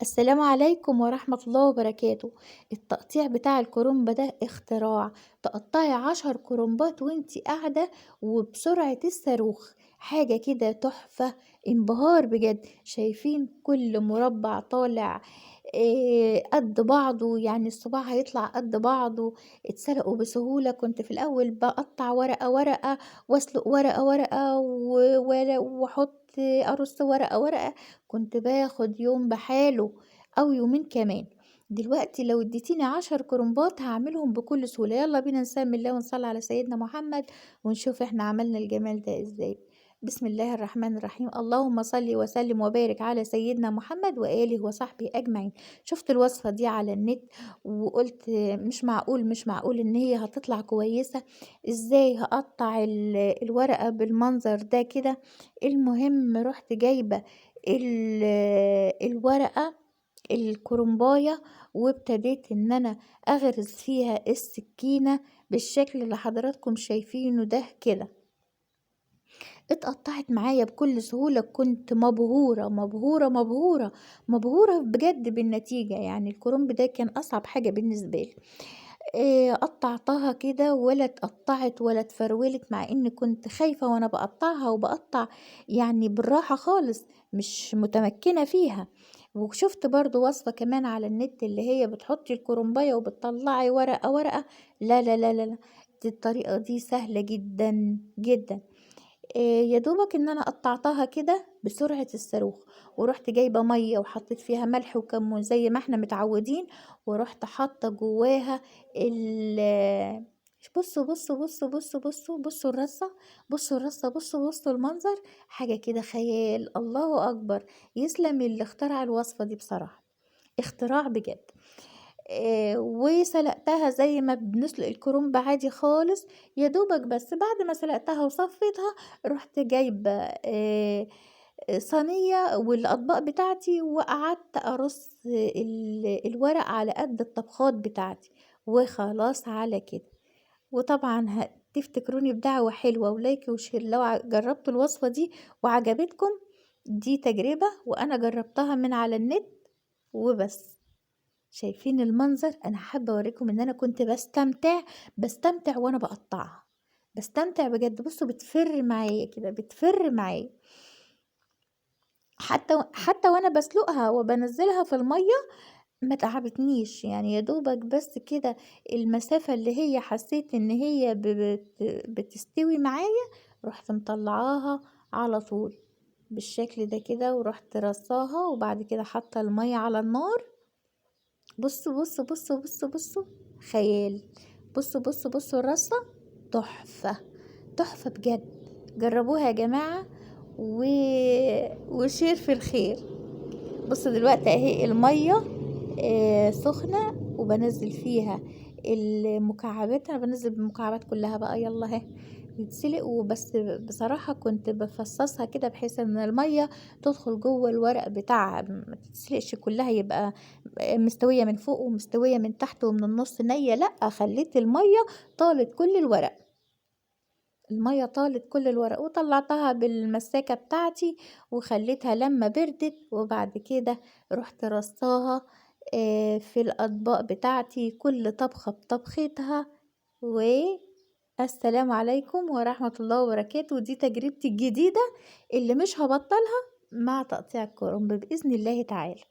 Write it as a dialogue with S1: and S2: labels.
S1: السلام عليكم ورحمة الله وبركاته. التقطيع بتاع الكرنب ده اختراع. تقطعي 10 كرنبات وانتي قاعدة وبسرعة الصاروخ، حاجة كده تحفة، انبهار بجد. شايفين كل مربع طالع قد بعضه، يعني الصباع هيطلع قد بعضه. اتسلقوا بسهولة. كنت في الأول بقطع ورقة ورقة واسلق ورقة ورقة واحط ارص ورقة ورقة. كنت باخد يوم بحاله أو يومين كمان. دلوقتي لو اديتيني 10 كرنبات هعملهم بكل سهولة. يلا بينا نسمي الله ونصلي على سيدنا محمد ونشوف احنا عملنا الجمال ده ازاي. بسم الله الرحمن الرحيم. اللهم صل وسلم وبارك على سيدنا محمد وآله وصحبه أجمعين. شفت الوصفة دي على النت وقلت مش معقول ان هي هتطلع كويسة. ازاي هقطع الورقة بالمنظر ده كده. المهم رحت جايبة الورقة الكرنباية وابتديت ان انا اغرز فيها السكينة بالشكل اللي حضراتكم شايفينه ده كده. اتقطعت معايا بكل سهولة. كنت مبهورة مبهورة مبهورة مبهورة بجد بالنتيجة. يعني الكرنب ده كان أصعب حاجة بالنسبة لي. قطعتها كده ولا اتقطعت ولا اتفرولت، مع اني كنت خايفة وانا بقطعها وبقطع يعني بالراحة خالص، مش متمكنة فيها. وشفت برضو وصفة كمان على النت اللي هي بتحطي الكرنباية وبتطلعي ورقة ورقة. لا لا لا لا لا. دي الطريقة دي سهلة جدا جدا. يا دوبك ان انا قطعتها كده بسرعة الصاروخ، ورحت جايبة مية وحطيت فيها ملح وكمون زي ما احنا متعودين، ورحت حاطة جواها ال بصوا الرصة. بصوا المنظر. حاجة كده خيال. الله أكبر. يسلم اللي اخترع الوصفة دي بصراحة. اختراع بجد. وسلقتها زي ما بنسلق الكرنب عادي خالص. يا دوبك بس بعد ما سلقتها وصفيتها رحت جايبة صينية والأطباق بتاعتي، وقعدت أرص الورق على قد الطبخات بتاعتي، وخلاص على كده. وطبعا تفتكروني بدعوة حلوة ولايك وشير لو جربتوا الوصفة دي وعجبتكم. دي تجربة وأنا جربتها من على النت وبس. شايفين المنظر؟ انا حابه اوريكم ان انا كنت بستمتع وانا بقطعها. بستمتع بجد. بصوا بتفر معايا كده، بتفر معايا. حتى وانا بسلقها وبنزلها في الميه ما تعبتنيش، يعني يا دوبك بس كده المسافه اللي هي حسيت ان هي بتستوي معايا، رحت مطلعاها على طول بالشكل ده كده، ورحت رصاها وبعد كده حاطه الميه على النار. بصوا خيال. بصوا الرصة تحفة. تحفة بجد. جربوها يا جماعة و... وشير في الخير. بصوا دلوقتي اهي المية سخنة وبنزل فيها المكعبات. انا بنزل بالمكعبات كلها بقى. يلا اهي بتسلق. وبس بصراحة كنت بفصصها كده بحيث ان المية تدخل جوه الورق بتاعها، ما تتسلقش كلها، يبقى مستوية من فوق ومستوية من تحت ومن النص نية. لا، خليت المية طالت كل الورق. المية طالت كل الورق وطلعتها بالمساكة بتاعتي وخليتها لما بردت، وبعد كده رحت رصاها في الأطباق بتاعتي كل طبخة بطبختها. والسلام عليكم ورحمة الله وبركاته. ودي تجربتي الجديدة اللي مش هبطلها مع تقطيع الكرنب بإذن الله تعالى.